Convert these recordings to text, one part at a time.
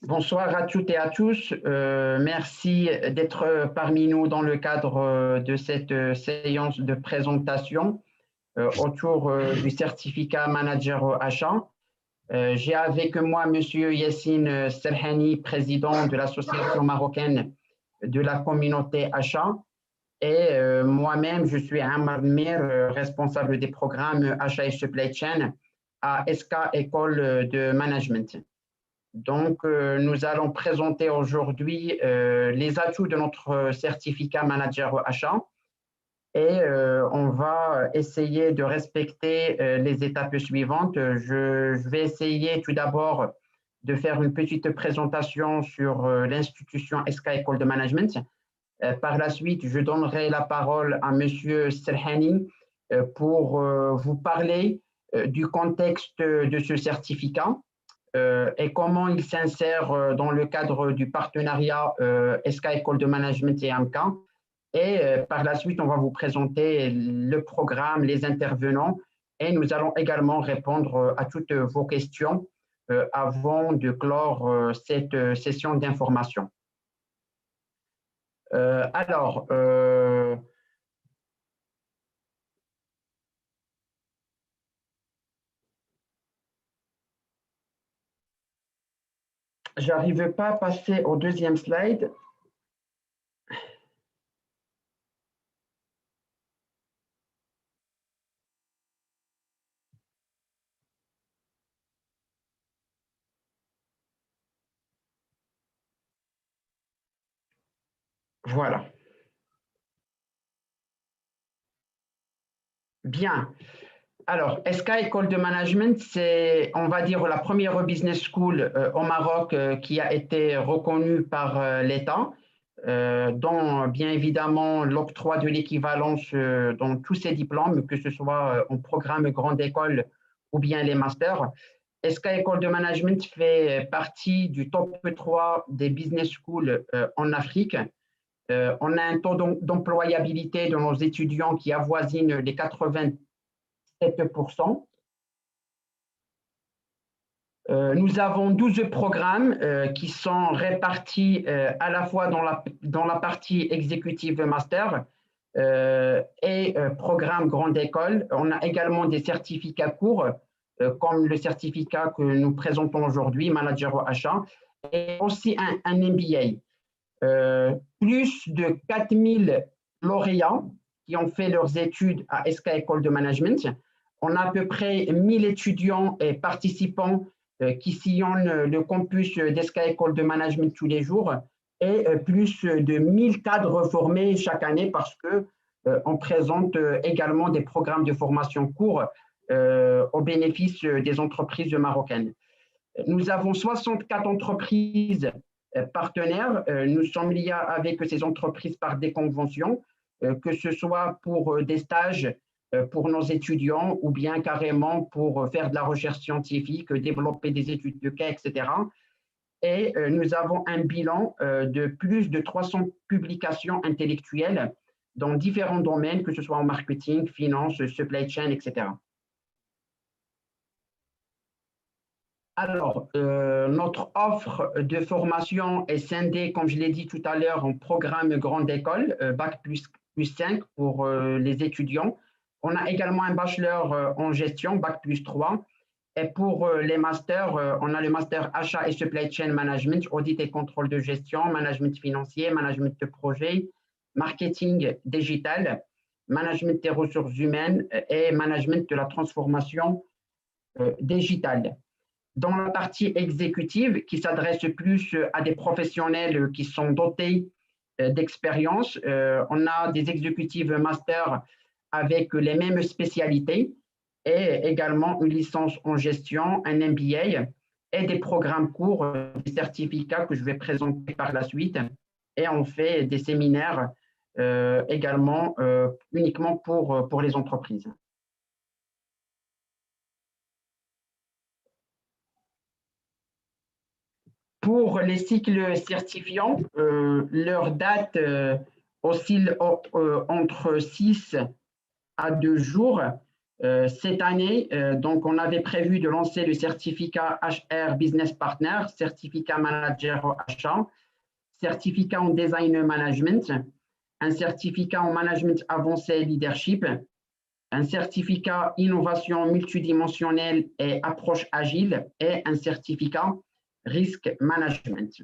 Bonsoir à toutes et à tous. Merci d'être parmi nous dans le cadre de cette séance de présentation autour du certificat manager achat. J'ai avec moi Monsieur Yassine Serhani, président de l'Association marocaine de la communauté achat, et moi-même, je suis Ammar Mir, responsable des programmes achat et supply chain à SK École de Management. Donc, nous allons présenter aujourd'hui les atouts de notre certificat manager achat et on va essayer de respecter les étapes suivantes. Je vais essayer tout d'abord de faire une petite présentation sur l'institution SK École de Management. Par la suite, je donnerai la parole à Monsieur Serhani pour vous parler du contexte de ce certificat et comment il s'insère dans le cadre du partenariat SK École de Management et AMCA. Et par la suite, on va vous présenter le programme, les intervenants, et nous allons également répondre à toutes vos questions avant de clore cette session d'information. Alors, j'arrive pas à passer au deuxième slide. Voilà. Bien. Alors, SK École de Management, c'est, on va dire, la première business school au Maroc qui a été reconnue par l'État, dont bien évidemment l'octroi de l'équivalence dans tous ces diplômes, que ce soit en programme grande école ou bien les masters. SK École de Management fait partie du top 3 des business schools en Afrique. On a un taux d'employabilité de nos étudiants qui avoisine les 87%. Nous avons 12 programmes qui sont répartis à la fois dans la partie exécutive master et programme grande école. On a également des certificats courts, comme le certificat que nous présentons aujourd'hui, manager achat, et aussi un MBA. Plus de 4000 lauréats qui ont fait leurs études à SK École de Management. On a à peu près 1000 étudiants et participants qui sillonnent le campus d'SK École de Management tous les jours et plus de 1000 cadres formés chaque année parce que on présente également des programmes de formation courts au bénéfice des entreprises marocaines. Nous avons 64 entreprises partenaires. Nous sommes liés avec ces entreprises par des conventions, que ce soit pour des stages pour nos étudiants ou bien carrément pour faire de la recherche scientifique, développer des études de cas, etc. Et nous avons un bilan de plus de 300 publications intellectuelles dans différents domaines, que ce soit en marketing, finance, supply chain, etc. Alors, notre offre de formation est scindée, comme je l'ai dit tout à l'heure, en programme grande école, Bac plus 5 pour les étudiants. On a également un bachelor en gestion, Bac plus 3. Et pour les masters, on a le master achat et supply chain management, audit et contrôle de gestion, management financier, management de projet, marketing digital, management des ressources humaines et management de la transformation digitale. Dans la partie exécutive, qui s'adresse plus à des professionnels qui sont dotés d'expérience, on a des exécutives master avec les mêmes spécialités et également une licence en gestion, un MBA et des programmes courts, des certificats que je vais présenter par la suite. Et on fait des séminaires également uniquement pour les entreprises. Pour les cycles certifiants, leur date oscille entre 6 à 2 jours Cette année, donc, on avait prévu de lancer le certificat HR Business Partner, certificat manager achat, certificat en design management, un certificat en management avancé leadership, un certificat innovation multidimensionnelle et approche agile et un certificat risk management.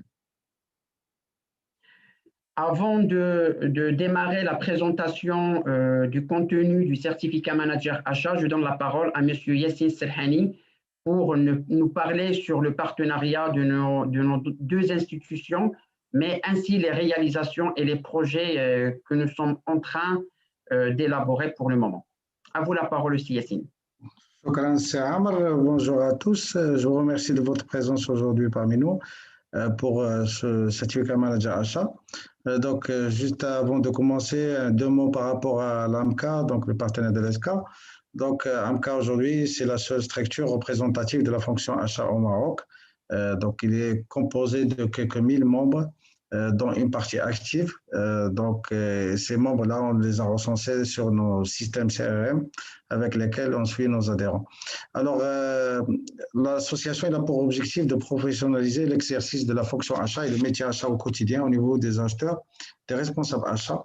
Avant de démarrer la présentation du contenu du certificat manager achat, je donne la parole à M. Yassine Serhani pour nous parler sur le partenariat de nos deux institutions, mais ainsi les réalisations et les projets que nous sommes en train d'élaborer pour le moment. À vous la parole aussi, Yassine. Bonjour à tous. Je vous remercie de votre présence aujourd'hui parmi nous pour ce certificat manager achat. Donc, juste avant de commencer, deux mots par rapport à l'AMCA, donc le partenaire de l'ESCA. Donc, AMCA aujourd'hui, c'est la seule structure représentative de la fonction achat au Maroc. Donc, il est composé de quelques mille membres, dont une partie active. Donc, ces membres-là, on les a recensés sur nos systèmes CRM avec lesquels on suit nos adhérents. Alors, l'association a pour objectif de professionnaliser l'exercice de la fonction achat et le métier achat au quotidien au niveau des acheteurs, des responsables achats.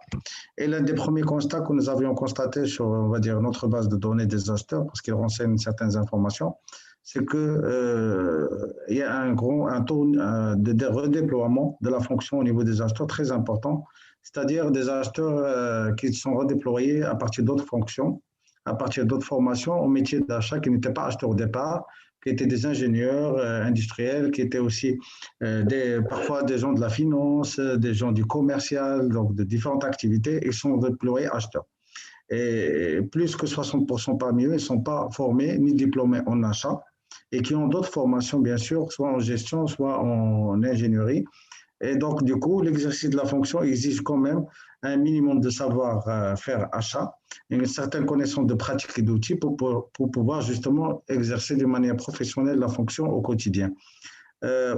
Et l'un des premiers constats que nous avions constaté sur, on va dire, notre base de données des acheteurs, parce qu'ils renseignent certaines informations, c'est qu'il y a un taux de redéploiement de la fonction au niveau des acheteurs très important, c'est-à-dire des acheteurs qui sont redéployés à partir d'autres fonctions, à partir d'autres formations au métier d'achat qui n'étaient pas acheteurs au départ, qui étaient des ingénieurs industriels, qui étaient aussi parfois des gens de la finance, des gens du commercial, donc de différentes activités, et sont déployés acheteurs. Et plus que 60% parmi eux ne sont pas formés ni diplômés en achat et qui ont d'autres formations, bien sûr, soit en gestion, soit en ingénierie. Et donc, du coup, l'exercice de la fonction exige quand même un minimum de savoir-faire achat et une certaine connaissance de pratiques et d'outils pour pouvoir justement exercer de manière professionnelle la fonction au quotidien.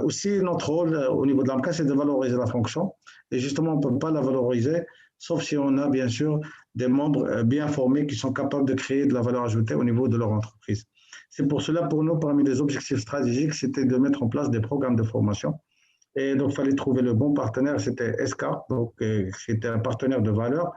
Aussi, notre rôle au niveau de l'AMCA, c'est de valoriser la fonction. Et justement, on ne peut pas la valoriser, sauf si on a bien sûr des membres bien formés qui sont capables de créer de la valeur ajoutée au niveau de leur entreprise. C'est pour cela, pour nous, parmi les objectifs stratégiques, c'était de mettre en place des programmes de formation. Et donc, il fallait trouver le bon partenaire, c'était ESCA, donc c'était un partenaire de valeur.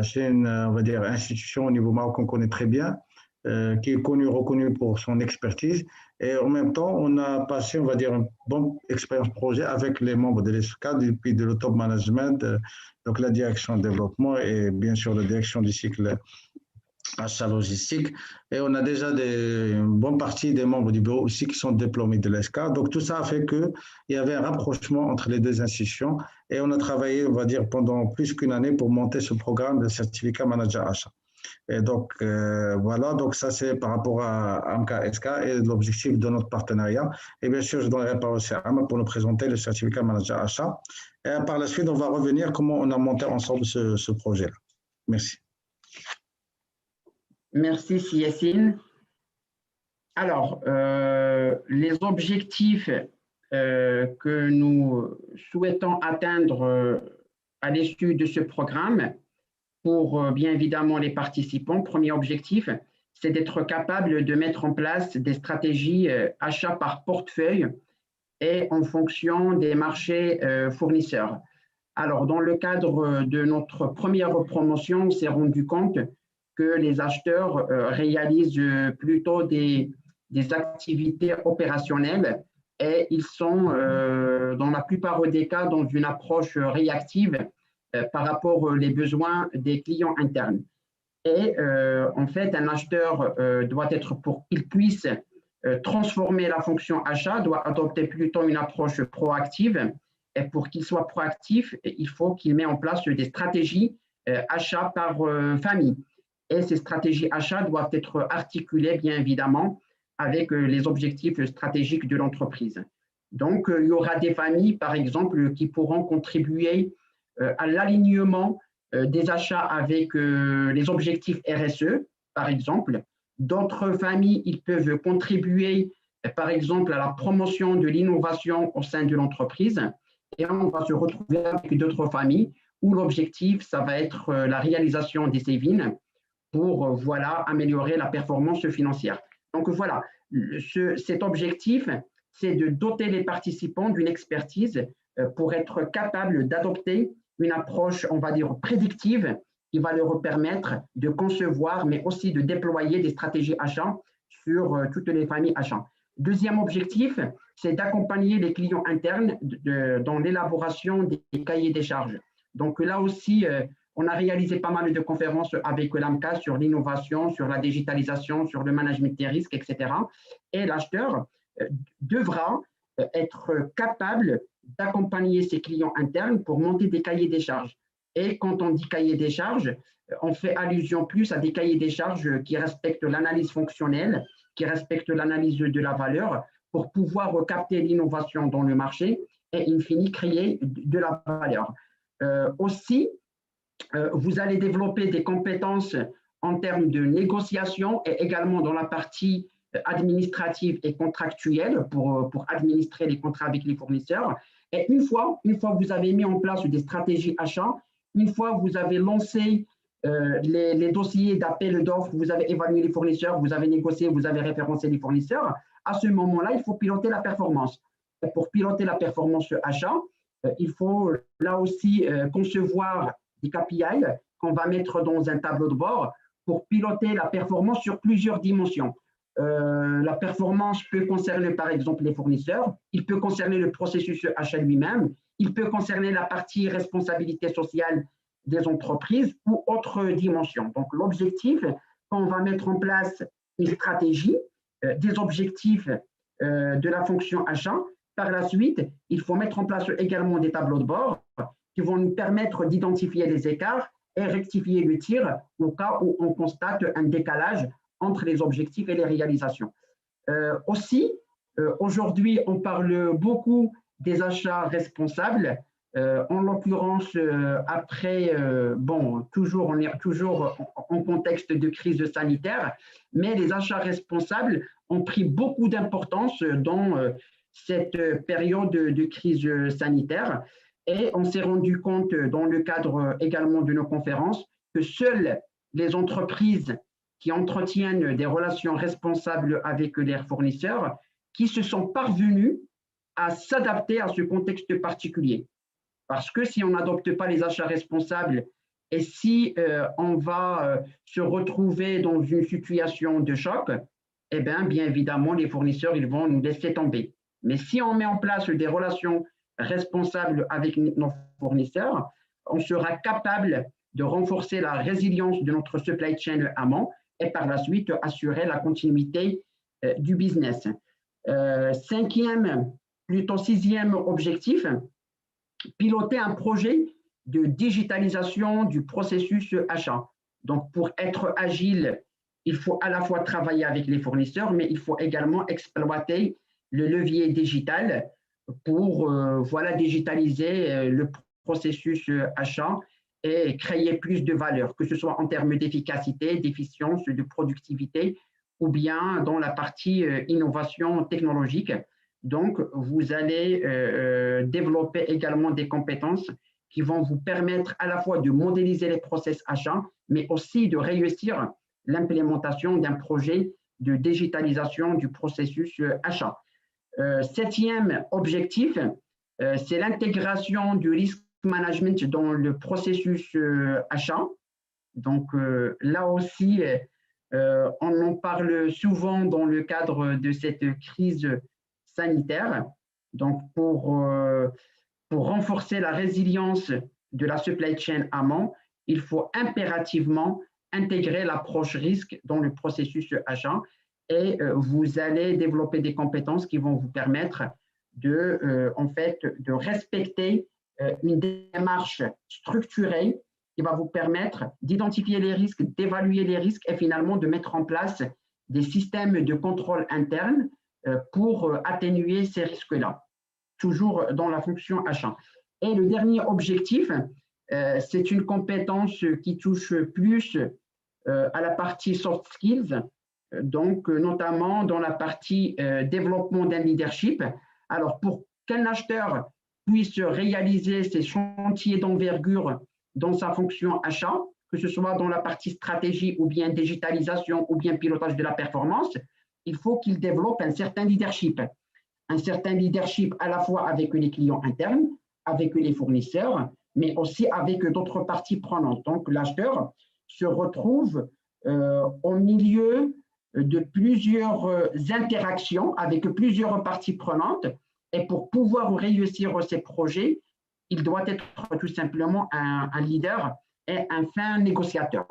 C'est une, on va dire, institution au niveau Maroc qu'on connaît très bien, qui est reconnue pour son expertise. Et en même temps, on a passé, on va dire, une bonne expérience projet avec les membres de l'ESCA, depuis de top management, donc la direction de développement et bien sûr la direction du cycle achat logistique. Et on a déjà une bonne partie des membres du bureau aussi qui sont diplômés de l'ESCA. Donc tout ça a fait qu'il y avait un rapprochement entre les deux institutions et on a travaillé, on va dire, pendant plus qu'une année pour monter ce programme de certificat manager achat. Et donc voilà, donc ça c'est par rapport à AMCA ESCA et l'objectif de notre partenariat. Et bien sûr, je donnerai la parole à Ahmed pour nous présenter le certificat manager achat. Et par la suite, on va revenir comment on a monté ensemble ce projet-là. Merci. Merci, Yassine. Alors, les objectifs que nous souhaitons atteindre à l'issue de ce programme, pour bien évidemment les participants, premier objectif, c'est d'être capable de mettre en place des stratégies achat par portefeuille et en fonction des marchés fournisseurs. Alors, dans le cadre de notre première promotion, on s'est rendu compte que les acheteurs réalisent plutôt des activités opérationnelles et ils sont, dans la plupart des cas, dans une approche réactive par rapport aux besoins des clients internes. Et en fait, un acheteur doit être, pour qu'il puisse transformer la fonction achat, doit adopter plutôt une approche proactive. Et pour qu'il soit proactif, il faut qu'il mette en place des stratégies achat par famille. Et ces stratégies achats doivent être articulées, bien évidemment, avec les objectifs stratégiques de l'entreprise. Donc, il y aura des familles, par exemple, qui pourront contribuer à l'alignement des achats avec les objectifs RSE, par exemple. D'autres familles, ils peuvent contribuer, par exemple, à la promotion de l'innovation au sein de l'entreprise. Et on va se retrouver avec d'autres familles où l'objectif, ça va être la réalisation des savings pour voilà, améliorer la performance financière. Donc voilà, cet objectif, c'est de doter les participants d'une expertise pour être capables d'adopter une approche, on va dire, prédictive qui va leur permettre de concevoir, mais aussi de déployer des stratégies achats sur toutes les familles achats. Deuxième objectif, c'est d'accompagner les clients internes dans l'élaboration des cahiers des charges. Donc là aussi, on a réalisé pas mal de conférences avec l'AMCA sur l'innovation, sur la digitalisation, sur le management des risques, etc. Et l'acheteur devra être capable d'accompagner ses clients internes pour monter des cahiers des charges. Et quand on dit cahier des charges, on fait allusion plus à des cahiers des charges qui respectent l'analyse fonctionnelle, qui respectent l'analyse de la valeur pour pouvoir capter l'innovation dans le marché et, in fine, créer de la valeur. Aussi, vous allez développer des compétences en termes de négociation et également dans la partie administrative et contractuelle pour administrer les contrats avec les fournisseurs. Et une fois que vous avez mis en place des stratégies achats, une fois que vous avez lancé les dossiers d'appel d'offres, vous avez évalué les fournisseurs, vous avez négocié, vous avez référencé les fournisseurs, à ce moment-là, il faut piloter la performance. Et pour piloter la performance achat, il faut là aussi concevoir des KPI qu'on va mettre dans un tableau de bord pour piloter la performance sur plusieurs dimensions. La performance peut concerner par exemple les fournisseurs, il peut concerner le processus achat lui-même, il peut concerner la partie responsabilité sociale des entreprises ou autres dimensions. Donc l'objectif, quand on va mettre en place une stratégie, des objectifs de la fonction achat, par la suite, il faut mettre en place également des tableaux de bord qui vont nous permettre d'identifier les écarts et rectifier le tir au cas où on constate un décalage entre les objectifs et les réalisations. Aussi, aujourd'hui, on parle beaucoup des achats responsables. En l'occurrence, après, bon, on est toujours en contexte de crise sanitaire, mais les achats responsables ont pris beaucoup d'importance dans cette période de crise sanitaire. Et on s'est rendu compte, dans le cadre également de nos conférences, que seules les entreprises qui entretiennent des relations responsables avec leurs fournisseurs, qui se sont parvenues à s'adapter à ce contexte particulier. Parce que si on n'adopte pas les achats responsables et si on va se retrouver dans une situation de choc, eh bien évidemment, les fournisseurs ils vont nous laisser tomber. Mais si on met en place des relations responsables avec nos fournisseurs, on sera capable de renforcer la résilience de notre supply chain amont et par la suite assurer la continuité du business. Sixième objectif, piloter un projet de digitalisation du processus achat. Donc, pour être agile, il faut à la fois travailler avec les fournisseurs, mais il faut également exploiter le levier digital pour digitaliser le processus achat et créer plus de valeur, que ce soit en termes d'efficacité, d'efficience, de productivité, ou bien dans la partie innovation technologique. Donc, vous allez développer également des compétences qui vont vous permettre à la fois de modéliser les process achats, mais aussi de réussir l'implémentation d'un projet de digitalisation du processus achat. Septième objectif, c'est l'intégration du risk management dans le processus achat. Donc, là aussi, on en parle souvent dans le cadre de cette crise sanitaire. Donc, pour renforcer la résilience de la supply chain amont, il faut impérativement intégrer l'approche risque dans le processus achat et vous allez développer des compétences qui vont vous permettre de respecter une démarche structurée qui va vous permettre d'identifier les risques, d'évaluer les risques et finalement de mettre en place des systèmes de contrôle interne pour atténuer ces risques-là, toujours dans la fonction achat. Et le dernier objectif, c'est une compétence qui touche plus à la partie soft skills, donc notamment dans la partie développement d'un leadership. Alors, pour qu'un acheteur puisse réaliser ses chantiers d'envergure dans sa fonction achat, que ce soit dans la partie stratégie ou bien digitalisation ou bien pilotage de la performance, il faut qu'il développe un certain leadership. Un certain leadership à la fois avec les clients internes, avec les fournisseurs, mais aussi avec d'autres parties prenantes. Donc, l'acheteur se retrouve au milieu de plusieurs interactions avec plusieurs parties prenantes. Et pour pouvoir réussir ces projets, il doit être tout simplement un leader et un fin négociateur.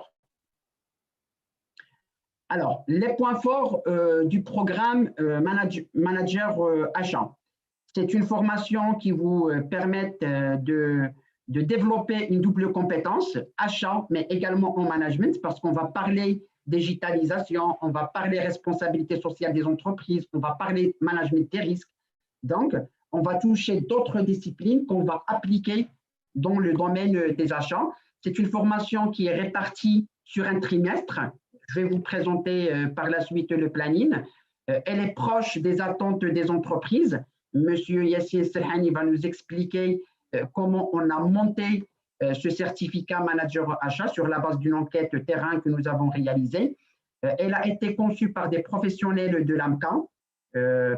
Alors, les points forts du programme Manager Achat. C'est une formation qui vous permet de développer une double compétence, achat, mais également en management, parce qu'on va parler digitalisation, on va parler responsabilité sociale des entreprises, on va parler management des risques. Donc, on va toucher d'autres disciplines qu'on va appliquer dans le domaine des achats. C'est une formation qui est répartie sur un trimestre. Je vais vous présenter par la suite le planning. Elle est proche des attentes des entreprises. Monsieur Yassine Serhani va nous expliquer comment on a monté ce certificat manager achat sur la base d'une enquête terrain que nous avons réalisée. Elle a été conçue par des professionnels de l'AMCA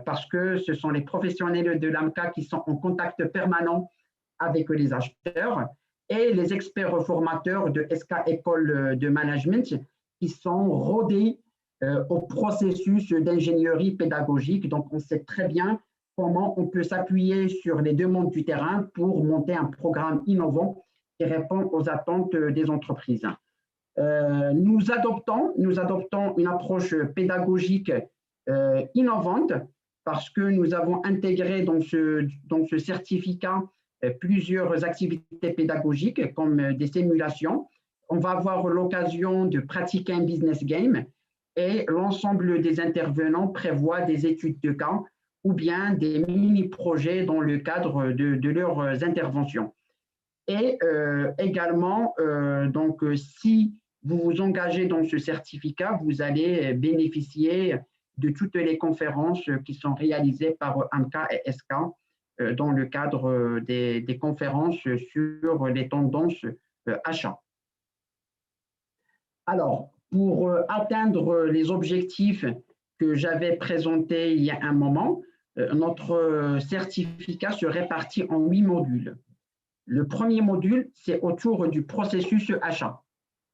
parce que ce sont les professionnels de l'AMCA qui sont en contact permanent avec les acheteurs et les experts formateurs de SK École de Management qui sont rodés au processus d'ingénierie pédagogique. Donc, on sait très bien comment on peut s'appuyer sur les demandes du terrain pour monter un programme innovant qui répond aux attentes des entreprises. Nous adoptons une approche pédagogique innovante parce que nous avons intégré dans ce certificat plusieurs activités pédagogiques comme des simulations. On va avoir l'occasion de pratiquer un business game et l'ensemble des intervenants prévoit des études de cas ou bien des mini-projets dans le cadre de leurs interventions. Et également, donc, si vous vous engagez dans ce certificat, vous allez bénéficier de toutes les conférences qui sont réalisées par AMCA et SK dans le cadre des conférences sur les tendances achats. Alors, pour atteindre les objectifs que j'avais présentés il y a un moment, notre certificat se répartit en 8 modules. Le premier module, c'est autour du processus achat,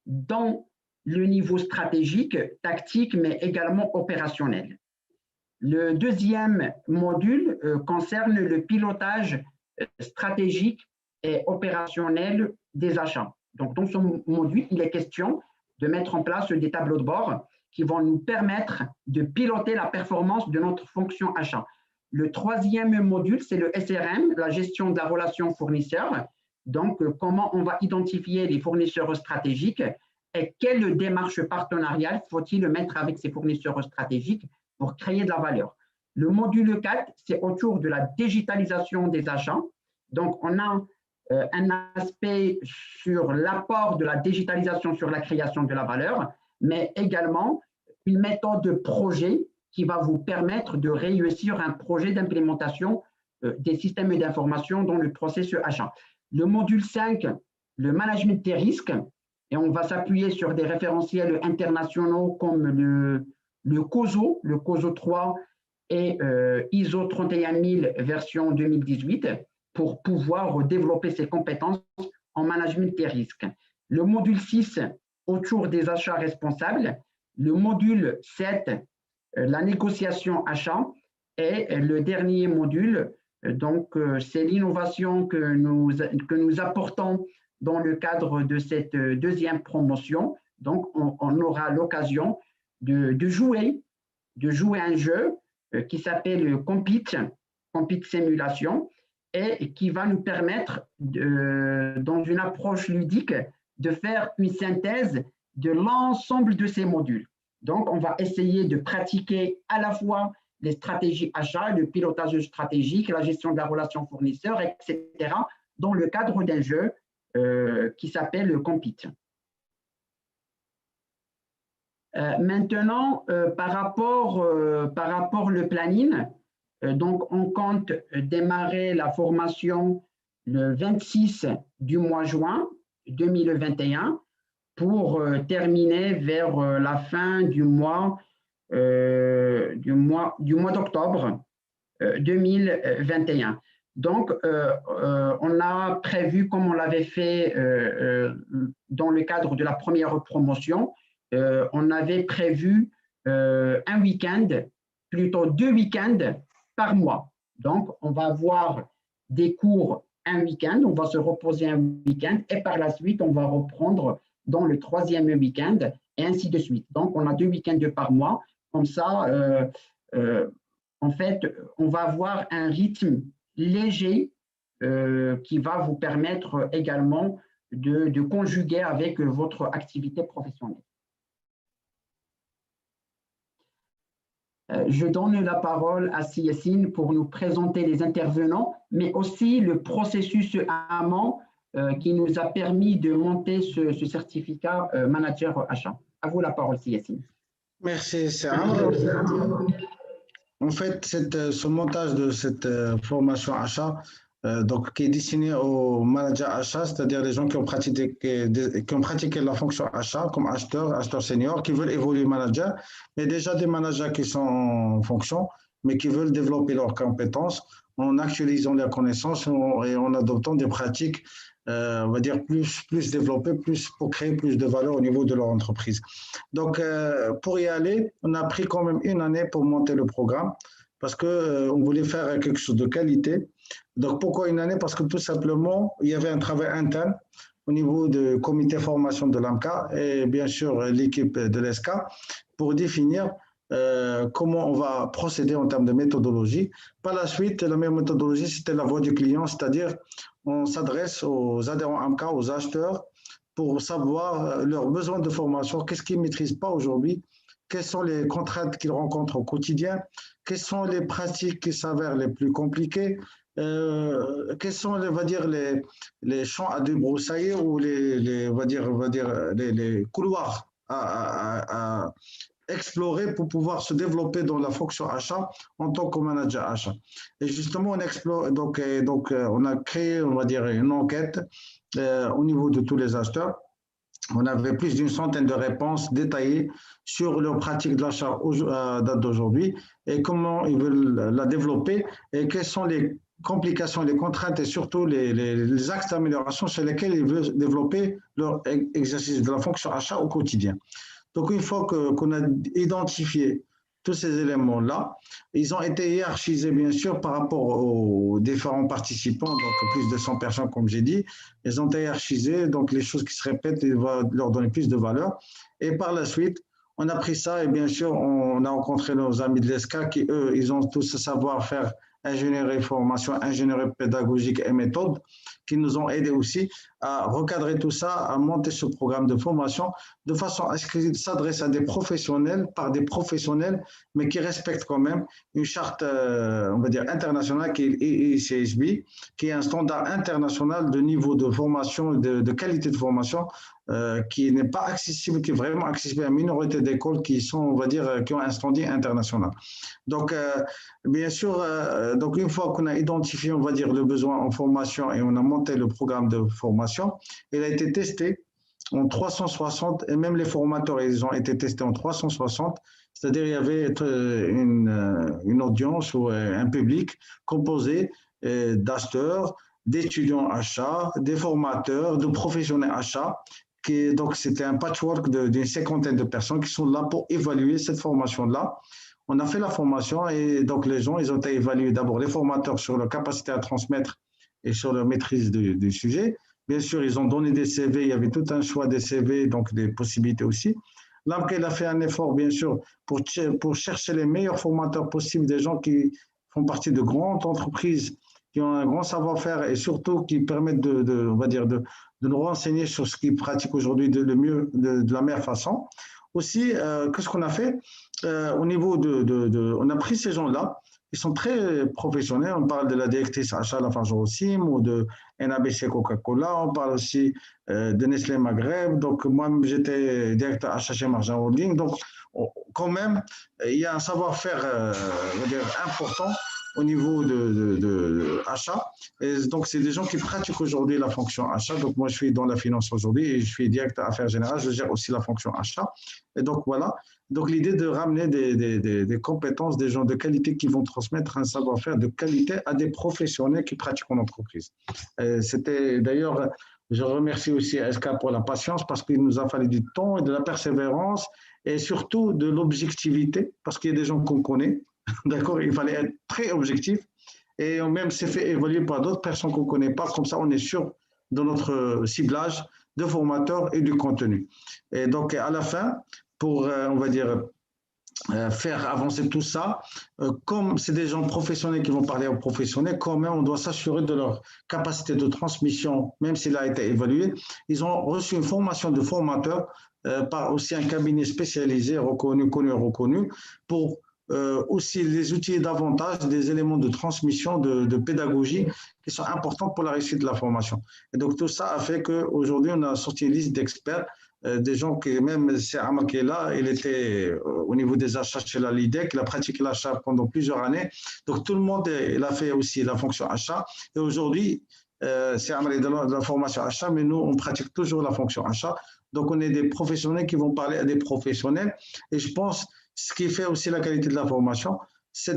dans le niveau stratégique, tactique, mais également opérationnel. Le deuxième module concerne le pilotage stratégique et opérationnel des achats. Donc, dans ce module, il est question de mettre en place des tableaux de bord qui vont nous permettre de piloter la performance de notre fonction achat. Le troisième module, c'est le SRM, la gestion de la relation fournisseur. Donc, comment on va identifier les fournisseurs stratégiques et quelle démarche partenariale faut-il mettre avec ces fournisseurs stratégiques pour créer de la valeur. Le module 4, c'est autour de la digitalisation des achats. Donc, on a un aspect sur l'apport de la digitalisation sur la création de la valeur, mais également une méthode de projet qui va vous permettre de réussir un projet d'implémentation des systèmes d'information dans le processus achat. Le module 5, le management des risques, et on va s'appuyer sur des référentiels internationaux comme le COSO 3 et ISO 31000 version 2018 pour pouvoir développer ses compétences en management des risques. Le module 6, autour des achats responsables. Le module 7, la négociation achat. Et le dernier module, donc, c'est l'innovation que nous apportons dans le cadre de cette deuxième promotion. Donc, on aura l'occasion de jouer un jeu qui s'appelle Compete Simulation et qui va nous permettre, dans une approche ludique, de faire une synthèse de l'ensemble de ces modules. Donc, on va essayer de pratiquer à la fois les stratégies achats, le pilotage stratégique, la gestion de la relation fournisseur, etc., dans le cadre d'un jeu qui s'appelle Compete. Maintenant, par rapport au planning, donc on compte démarrer la formation le 26 du mois juin 2021. pour terminer vers la fin du mois d'octobre 2021. Donc, on a prévu, comme on l'avait fait dans le cadre de la première promotion, on avait prévu un week-end, plutôt 2 week-ends par mois. Donc, on va avoir des cours un week-end, on va se reposer un week-end et par la suite, on va reprendre dans le 3e week-end et ainsi de suite. Donc, on a 2 week-ends par mois. Comme ça, en fait, on va avoir un rythme léger qui va vous permettre également de conjuguer avec votre activité professionnelle. Je donne la parole à Yassine pour nous présenter les intervenants, mais aussi le processus amont qui nous a permis de monter ce certificat manager achat. À vous la parole, Yassine. Merci, Sarah. En fait, ce montage de cette formation achat, donc, qui est destiné aux managers achat, c'est-à-dire les gens qui ont pratiqué la fonction achat comme acheteurs seniors, qui veulent évoluer manager, mais déjà des managers qui sont en fonction, mais qui veulent développer leurs compétences en actualisant leurs connaissances et en adoptant des pratiques, on va dire, plus développées, pour créer plus de valeur au niveau de leur entreprise. Donc, pour y aller, on a pris quand même une année pour monter le programme parce qu'on voulait faire quelque chose de qualité. Donc, pourquoi une année? Parce que tout simplement, il y avait un travail interne au niveau du comité formation de l'AMCA et bien sûr l'équipe de l'ESCA pour définir comment on va procéder en termes de méthodologie. Par la suite, la meilleure méthodologie, c'était la voix du client, c'est-à-dire on s'adresse aux adhérents AMCA, aux acheteurs, pour savoir leurs besoins de formation, qu'est-ce qu'ils ne maîtrisent pas aujourd'hui, quelles sont les contraintes qu'ils rencontrent au quotidien, quelles sont les pratiques qui s'avèrent les plus compliquées, quels sont, on va dire, les champs à débroussailler ou les couloirs à explorer pour pouvoir se développer dans la fonction achat en tant que manager achat. Et justement, on explore, donc, on a créé, on va dire, une enquête au niveau de tous les acheteurs. On avait plus d'une centaine de réponses détaillées sur leurs pratiques de l'achat à date d'aujourd'hui et comment ils veulent la développer et quelles sont les complications, les contraintes et surtout les axes d'amélioration sur lesquels ils veulent développer leur exercice de la fonction achat au quotidien. Donc, une fois qu'on a identifié tous ces éléments-là, ils ont été hiérarchisés, bien sûr, par rapport aux différents participants, donc plus de 100 personnes, comme j'ai dit. Ils ont été hiérarchisés, donc les choses qui se répètent, il va leur donner plus de valeur. Et par la suite, on a pris ça et bien sûr, on a rencontré nos amis de l'ESCA qui, eux, ils ont tous ce savoir-faire ingénierie formation, ingénierie pédagogique et méthode, qui nous ont aidés aussi à recadrer tout ça, à monter ce programme de formation de façon à ce qu'il s'adresse à des professionnels, par des professionnels, mais qui respectent quand même une charte, on va dire, internationale qui est ICSB, qui est un standard international de niveau de formation, de qualité de formation, qui n'est pas accessible, qui est vraiment accessible à une minorité d'écoles qui sont, on va dire, qui ont un standing international. Donc, bien sûr, donc une fois qu'on a identifié, on va dire, le besoin en formation et on a monté le programme de formation, il a été testé en 360 et même les formateurs, ils ont été testés en 360, c'est-à-dire il y avait une audience ou un public composé d'acheteurs, d'étudiants achats, des formateurs, de professionnels achats. Donc, c'était un patchwork d'une cinquantaine de personnes qui sont là pour évaluer cette formation-là. On a fait la formation et donc les gens, ils ont été évalués d'abord les formateurs sur leur capacité à transmettre et sur leur maîtrise du sujet. Bien sûr, ils ont donné des CV, il y avait tout un choix des CV, donc des possibilités aussi. L'AMCA a fait un effort, bien sûr, pour chercher les meilleurs formateurs possibles, des gens qui font partie de grandes entreprises, qui ont un grand savoir-faire et surtout qui permettent on va dire, de nous renseigner sur ce qu'ils pratiquent aujourd'hui de la meilleure façon. Aussi, qu'est-ce qu'on a fait au niveau on a pris ces gens-là, ils sont très professionnels, on parle de la directrice achat Lafarge-Holcim ou de NABC Coca-Cola, on parle aussi de Nestlé Maghreb, donc moi j'étais directeur achat chez Marjan Holding, donc quand même il y a un savoir-faire important au niveau de achat. Et donc, c'est des gens qui pratiquent aujourd'hui la fonction achat. Donc, moi, je suis dans la finance aujourd'hui et je suis directeur affaires générales. Je gère aussi la fonction achat. Et donc, voilà. Donc, l'idée de ramener des compétences, des gens de qualité qui vont transmettre un savoir-faire de qualité à des professionnels qui pratiquent en entreprise. C'était d'ailleurs, je remercie aussi SK pour la patience parce qu'il nous a fallu du temps et de la persévérance et surtout de l'objectivité parce qu'il y a des gens qu'on connaît. D'accord, il fallait être très objectif et on même s'est fait évoluer par d'autres personnes qu'on ne connaît pas. Comme ça, on est sûr de notre ciblage de formateurs et du contenu. Et donc, à la fin, pour, on va dire, faire avancer tout ça, comme c'est des gens professionnels qui vont parler aux professionnels, quand même, on doit s'assurer de leur capacité de transmission, même s'il a été évalué. Ils ont reçu une formation de formateur par aussi un cabinet spécialisé, reconnu, reconnu, pour aussi les outils davantage des éléments de transmission, de pédagogie qui sont importants pour la réussite de la formation. Et donc tout ça a fait qu'aujourd'hui, on a sorti une liste d'experts, des gens qui, même c'est Amal qui est là, il était au niveau des achats chez la LIDEC, il a pratiqué l'achat pendant plusieurs années. Donc tout le monde, il a fait aussi la fonction achat. Et aujourd'hui, c'est Amal est de la formation achat, mais nous, on pratique toujours la fonction achat. Donc on est des professionnels qui vont parler à des professionnels. Et je pense ce qui fait aussi la qualité de la formation, c'est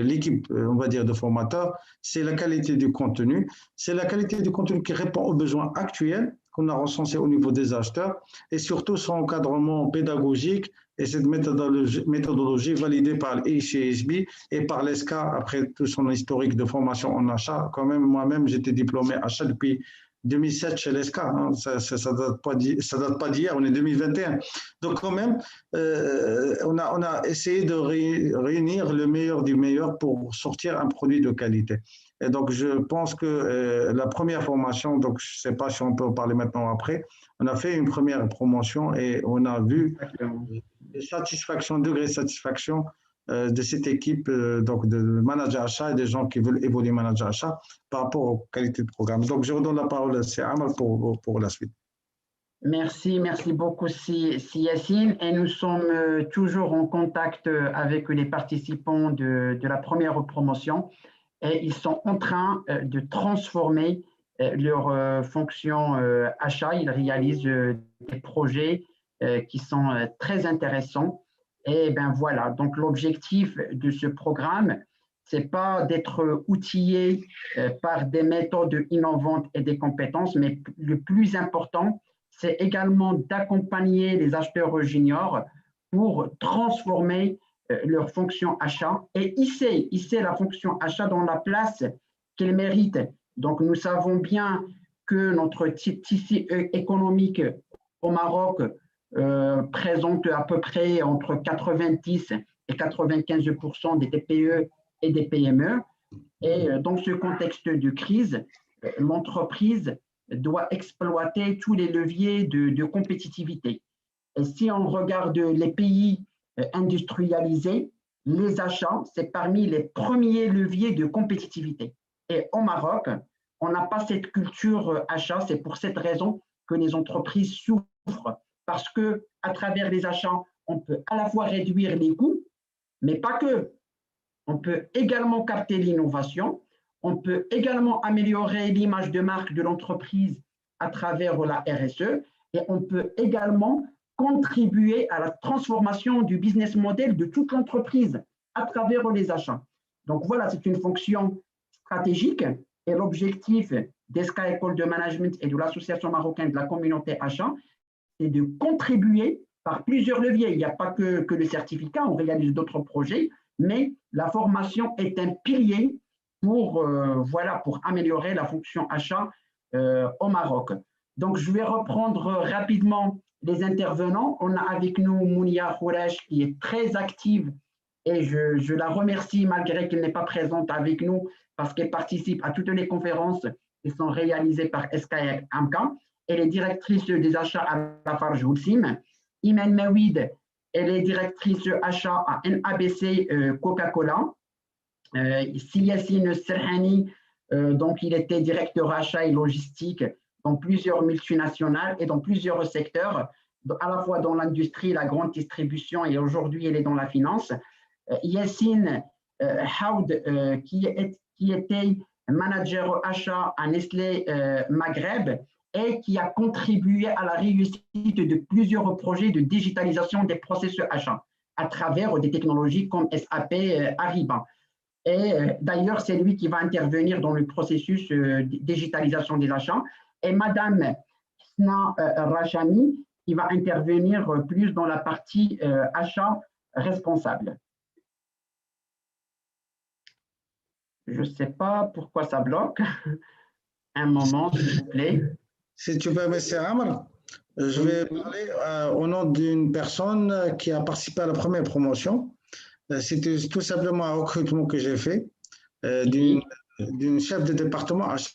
l'équipe, on va dire, de formateurs, c'est la qualité du contenu, c'est la qualité du contenu qui répond aux besoins actuels qu'on a recensés au niveau des acheteurs et surtout son encadrement pédagogique et cette méthodologie validée par l'ICSB et par l'ESCA après tout son historique de formation en achat. Quand même, moi-même, j'étais diplômé achat depuis 2007 chez l'ESCA, hein. Ça date pas d'hier, on est 2021. Donc quand même, on a essayé de réunir le meilleur du meilleur pour sortir un produit de qualité. Et donc je pense que la première formation, donc je ne sais pas si on peut en parler maintenant ou après, on a fait une première promotion et on a vu degré de satisfaction de cette équipe donc de manager achat et des gens qui veulent évoluer manager achat par rapport aux qualités de programme. Donc, je redonne la parole à Amal pour la suite. Merci beaucoup, Yassine. Et nous sommes toujours en contact avec les participants de la première promotion et ils sont en train de transformer leur fonction achat. Ils réalisent des projets qui sont très intéressants. Et ben voilà, donc l'objectif de ce programme, c'est pas d'être outillé par des méthodes innovantes et des compétences, mais le plus important, c'est également d'accompagner les acheteurs juniors pour transformer leur fonction achat et hisser la fonction achat dans la place qu'elle mérite. Donc, nous savons bien que notre tissu économique au Maroc présente à peu près entre 90 et 95% des TPE et des PME. Et dans ce contexte de crise, l'entreprise doit exploiter tous les leviers de compétitivité. Et si on regarde les pays industrialisés, les achats, c'est parmi les premiers leviers de compétitivité. Et au Maroc, on n'a pas cette culture achat. C'est pour cette raison que les entreprises souffrent. Parce qu'à travers les achats, on peut à la fois réduire les coûts, mais pas que. On peut également capter l'innovation. On peut également améliorer l'image de marque de l'entreprise à travers la RSE. Et on peut également contribuer à la transformation du business model de toute l'entreprise à travers les achats. Donc voilà, c'est une fonction stratégique et l'objectif d'ESCA École de Management et de l'Association marocaine de la communauté achat, c'est de contribuer par plusieurs leviers. Il n'y a pas que le certificat, on réalise d'autres projets, mais la formation est un pilier pour améliorer la fonction achat au Maroc. Donc, je vais reprendre rapidement les intervenants. On a avec nous Mounia Khouresh qui est très active et je la remercie malgré qu'elle n'est pas présente avec nous parce qu'elle participe à toutes les conférences qui sont réalisées par SKI Amka. Elle est directrice des achats à Lafarge Holcim. Imen Mawid, elle est directrice achat à NABC Coca-Cola. Yassine Serhani, donc il était directeur achat et logistique dans plusieurs multinationales et dans plusieurs secteurs, à la fois dans l'industrie, la grande distribution et aujourd'hui elle est dans la finance. Yassine Haoud, qui était manager achat à Nestlé Maghreb et qui a contribué à la réussite de plusieurs projets de digitalisation des processus achats à travers des technologies comme SAP Ariba. Et d'ailleurs, c'est lui qui va intervenir dans le processus de digitalisation des achats. Et Madame Sna Rachami, qui va intervenir plus dans la partie achat responsable. Je ne sais pas pourquoi ça bloque. Un moment, s'il vous plaît. Si tu permets, c'est Amr. Je vais parler au nom d'une personne qui a participé à la première promotion. C'était tout simplement un recrutement que j'ai fait d'une chef de département achat.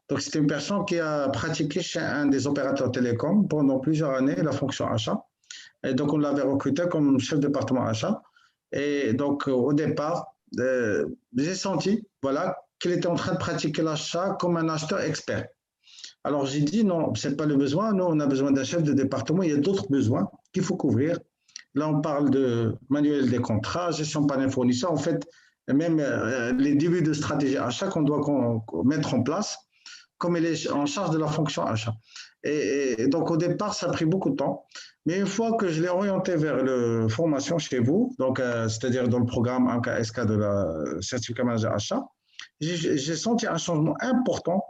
Donc, c'était une personne qui a pratiqué chez un des opérateurs télécoms pendant plusieurs années la fonction achat. Et donc, on l'avait recruté comme chef de département achat. Et donc, au départ, j'ai senti voilà, qu'il était en train de pratiquer l'achat comme un acheteur expert. Alors, j'ai dit non, ce n'est pas le besoin. Nous, on a besoin d'un chef de département. Il y a d'autres besoins qu'il faut couvrir. Là, on parle de manuel des contrats, gestion par les fournisseurs. En fait, même les débuts de stratégie achat qu'on doit mettre en place, comme il est en charge de la fonction achat. Et donc, au départ, ça a pris beaucoup de temps. Mais une fois que je l'ai orienté vers la formation chez vous, donc c'est-à-dire dans le programme AMCA-SK de la certificat manager achat, j'ai senti un changement important.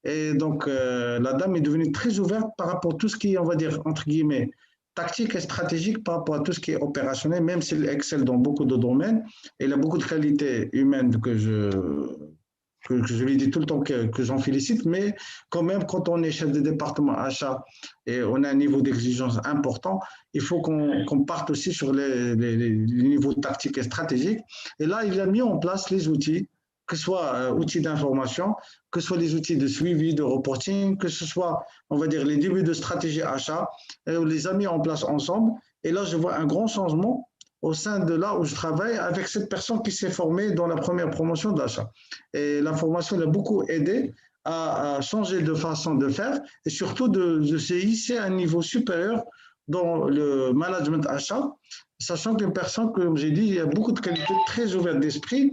Et donc, la dame est devenue très ouverte par rapport à tout ce qui est, on va dire, entre guillemets, tactique et stratégique par rapport à tout ce qui est opérationnel, même s'il excelle dans beaucoup de domaines. Et il a beaucoup de qualités humaines que je lui dis tout le temps que j'en félicite, mais quand même, quand on est chef de département achat et on a un niveau d'exigence important, il faut qu'on parte aussi sur les niveaux tactiques et stratégiques. Et là, il a mis en place les outils, que ce soit outils d'information, que ce soit les outils de suivi, de reporting, que ce soit, on va dire, les débuts de stratégie achat, et on les a mis en place ensemble. Et là, je vois un grand changement au sein de là où je travaille avec cette personne qui s'est formée dans la première promotion d'achat. Et la formation l'a beaucoup aidé à changer de façon de faire et surtout de se hisser à un niveau supérieur dans le management achat, sachant qu'une personne, comme j'ai dit, il y a beaucoup de qualités, très ouverte d'esprit,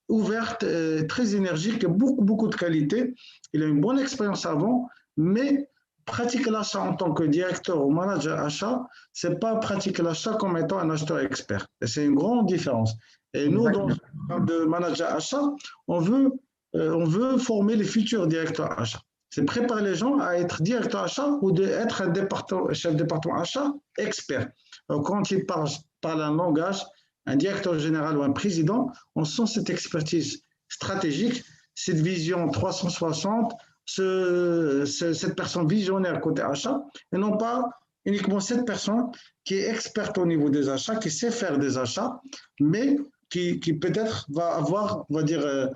ouverte, très énergique, beaucoup de qualités. Il a une bonne expérience avant, mais pratiquer l'achat en tant que directeur ou manager achat, ce n'est pas pratiquer l'achat comme étant un acheteur expert. Et c'est une grande différence. Et nous, dans le programme de manager achat, on veut former les futurs directeurs achat. C'est préparer les gens à être directeur achat ou d'être un chef de département achat expert. Alors, quand ils parlent un langage, un directeur général ou un président, on sent cette expertise stratégique, cette vision 360, cette personne visionnaire côté achat, et non pas uniquement cette personne qui est experte au niveau des achats, qui sait faire des achats, mais qui peut-être va avoir, on va dire,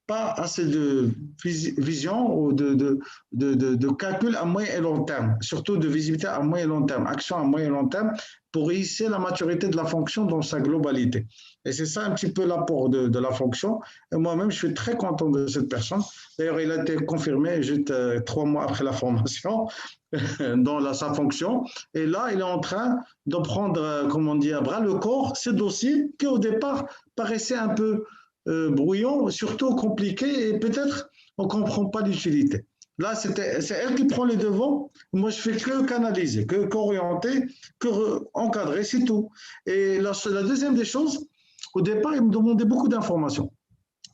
pas assez de vision ou de calcul à moyen et long terme, surtout de visibilité à moyen et long terme, action à moyen et long terme, pour hisser la maturité de la fonction dans sa globalité. Et c'est ça un petit peu l'apport de la fonction. Et moi-même, je suis très content de cette personne. D'ailleurs, il a été confirmé juste 3 mois après la formation dans sa fonction. Et là, il est en train de prendre, comment dire, à bras le corps ce dossier qui, au départ, paraissait un peu brouillon, surtout compliqué, et peut-être on ne comprend pas l'utilité. Là, c'est elle qui prend les devants. Moi, je fais que canaliser, qu'orienter, encadrer, c'est tout. Et la deuxième des choses, au départ, il me demandait beaucoup d'informations.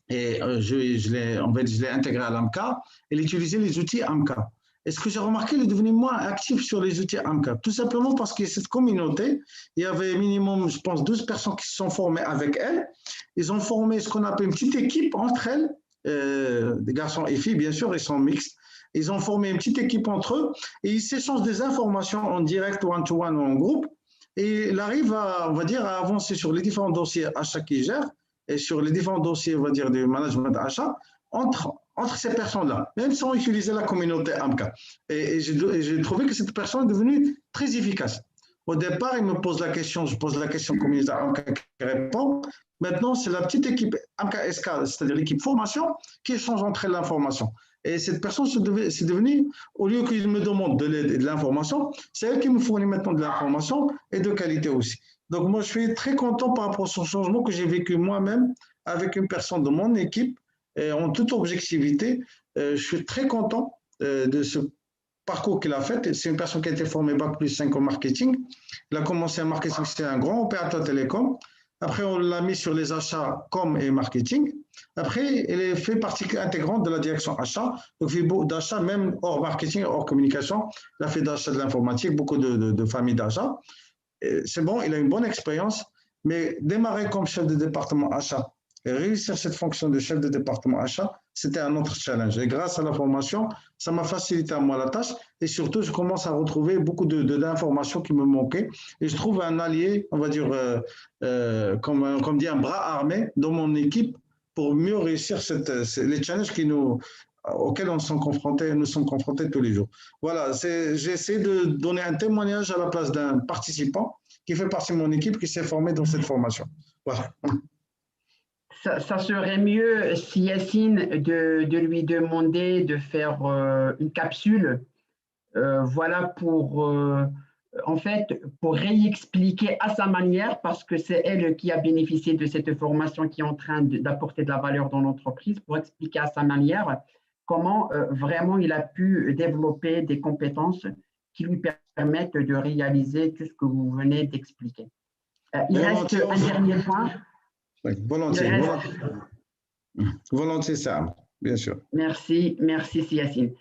Et je l'ai intégré à l'AMCA. Il utilisait les outils AMCA. Et ce que j'ai remarqué, il est devenu moins actif sur les outils AMCA. Tout simplement parce qu'il y a cette communauté. Il y avait minimum, je pense, 12 personnes qui se sont formées avec elle. Ils ont formé ce qu'on appelle une petite équipe entre elles, des garçons et filles, bien sûr, ils sont mixtes. Ils ont formé une petite équipe entre eux et ils s'échangent des informations en direct, one-to-one ou en groupe. Et il arrive à, on va dire, à avancer sur les différents dossiers achats qu'ils gèrent et sur les différents dossiers, on va dire, du management achat entre ces personnes-là, même sans utiliser la communauté AMCA. Et j'ai trouvé que cette personne est devenue très efficace. Au départ, il me pose la question, je pose la question communauté AMCA qui répond. Maintenant, c'est la petite équipe AMCA-SK, c'est-à-dire l'équipe formation, qui échange entre elles l'information. Et cette personne, c'est devenu, au lieu qu'il me demande de l'aide et de l'information, c'est elle qui me fournit maintenant de l'information et de qualité aussi. Donc, moi, je suis très content par rapport à ce changement que j'ai vécu moi-même avec une personne de mon équipe. Et en toute objectivité, je suis très content de ce parcours qu'il a fait. C'est une personne qui a été formée Bac plus 5 en marketing. Il a commencé en marketing, c'est un grand opérateur télécom. Après, on l'a mis sur les achats com et marketing. Après, il fait partie intégrante de la direction achat. Donc, il fait beaucoup d'achats, même hors marketing, hors communication. Il a fait d'achat de l'informatique, beaucoup de familles d'achats. C'est bon, il a une bonne expérience, mais démarrer comme chef de département achat et réussir cette fonction de chef de département achat, c'était un autre challenge. Et grâce à la formation, ça m'a facilité à moi la tâche. Et surtout, je commence à retrouver beaucoup d'informations qui me manquaient. Et je trouve un allié, on va dire, comme dit, un bras armé dans mon équipe pour mieux réussir les challenges auxquels nous sommes confrontés tous les jours. Voilà, j'ai essayé de donner un témoignage à la place d'un participant qui fait partie de mon équipe qui s'est formé dans cette formation. Voilà. Ça serait mieux si Yacine de lui demander de faire une capsule, voilà en fait, pour réexpliquer à sa manière, parce que c'est elle qui a bénéficié de cette formation qui est en train d'apporter de la valeur dans l'entreprise, pour expliquer à sa manière comment vraiment il a pu développer des compétences qui lui permettent de réaliser tout ce que vous venez d'expliquer. Il reste un dernier point. Oui, volontiers, volontiers, Sam, bien sûr. Merci, Yacine.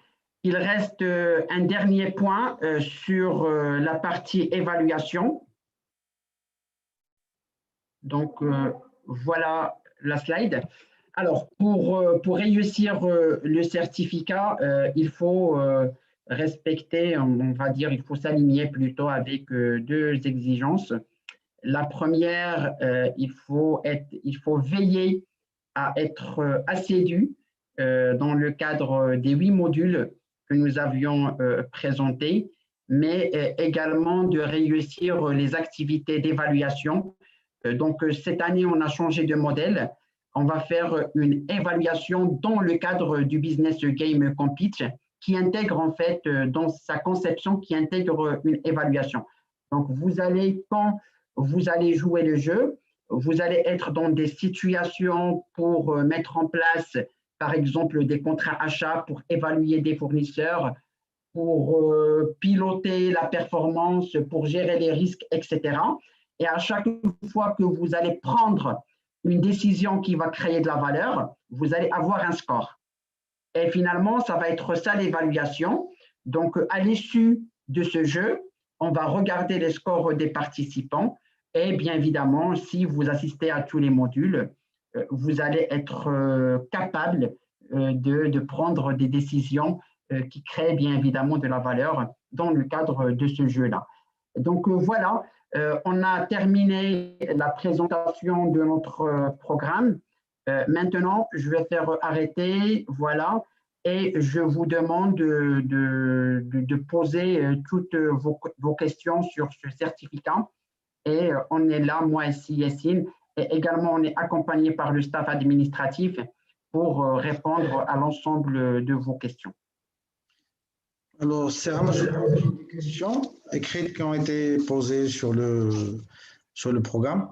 Il reste un dernier point sur la partie évaluation. Donc, voilà la slide. Alors, pour réussir le certificat, il faut respecter, on va dire, il faut s'aligner plutôt avec deux exigences. La première, il faut veiller à être assidu dans le cadre des 8 modules que nous avions présentés, mais également de réussir les activités d'évaluation. Donc, cette année, on a changé de modèle. On va faire une évaluation dans le cadre du Business Game Compete qui intègre en fait dans sa conception, qui intègre une évaluation. Donc, quand vous allez jouer le jeu, vous allez être dans des situations pour mettre en place, par exemple, des contrats achats, pour évaluer des fournisseurs, pour piloter la performance, pour gérer les risques, etc. Et à chaque fois que vous allez prendre une décision qui va créer de la valeur, vous allez avoir un score. Et finalement, ça va être ça l'évaluation. Donc, à l'issue de ce jeu, on va regarder les scores des participants. Et bien évidemment, si vous assistez à tous les modules, vous allez être capable de prendre des décisions qui créent bien évidemment de la valeur dans le cadre de ce jeu-là. Donc voilà, on a terminé la présentation de notre programme. Maintenant, je vais faire arrêter, voilà, et je vous demande de poser toutes vos questions sur ce certificat. Et on est là, moi ici, Yacine, et également on est accompagné par le staff administratif pour répondre à l'ensemble de vos questions. Alors, c'est des questions écrites qui ont été posées sur le programme.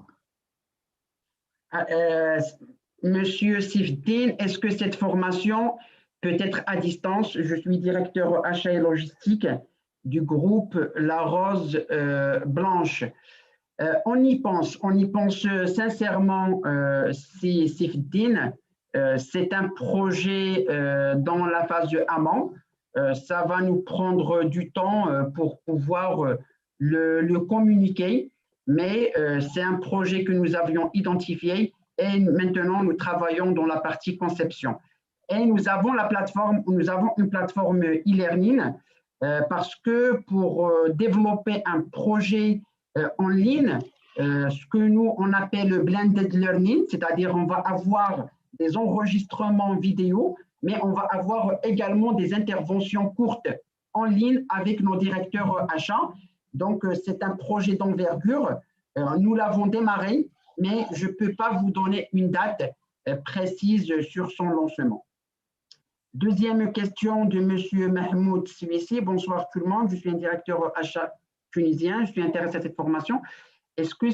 Monsieur Sifdin, est-ce que cette formation peut être à distance? Je suis directeur achat et logistique du groupe La Rose Blanche. On y pense sincèrement, Sifdin. C'est un projet dans la phase de amont. Ça va nous prendre du temps pour pouvoir le communiquer, mais c'est un projet que nous avions identifié et maintenant nous travaillons dans la partie conception. Et nous avons une plateforme e-learning parce que pour développer un projet en ligne, ce que nous on appelle le blended learning, c'est-à-dire on va avoir des enregistrements vidéo, mais on va avoir également des interventions courtes en ligne avec nos directeurs achats. Donc, c'est un projet d'envergure. Nous l'avons démarré, mais je ne peux pas vous donner une date précise sur son lancement. Deuxième question de M. Mahmoud Siwissi. Bonsoir tout le monde. Je suis un directeur achat tunisien. Je suis intéressé à cette formation. est-ce que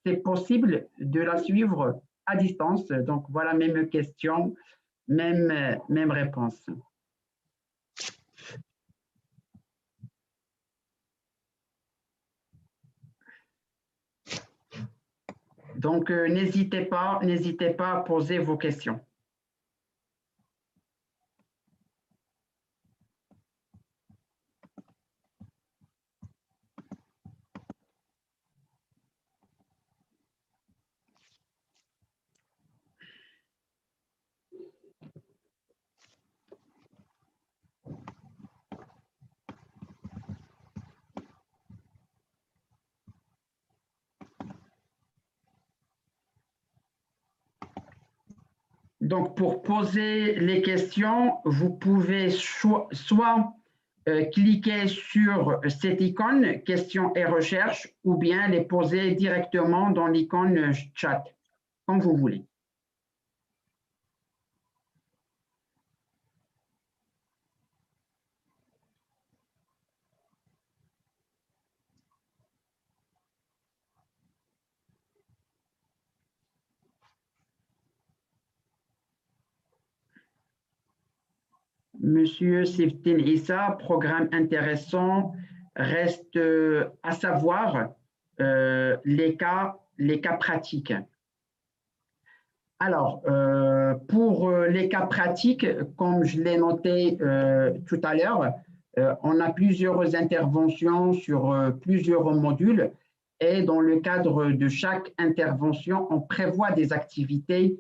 c'est possible de la suivre à distance? Donc, voilà, même question, même réponse. Donc, n'hésitez pas à poser vos questions. Donc, pour poser les questions, vous pouvez soit cliquer sur cette icône, questions et recherches, ou bien les poser directement dans l'icône chat, comme vous voulez. Monsieur Siftin Issa, programme intéressant, reste à savoir les cas pratiques. Alors, pour les cas pratiques, comme je l'ai noté tout à l'heure, on a plusieurs interventions sur plusieurs modules et dans le cadre de chaque intervention, on prévoit des activités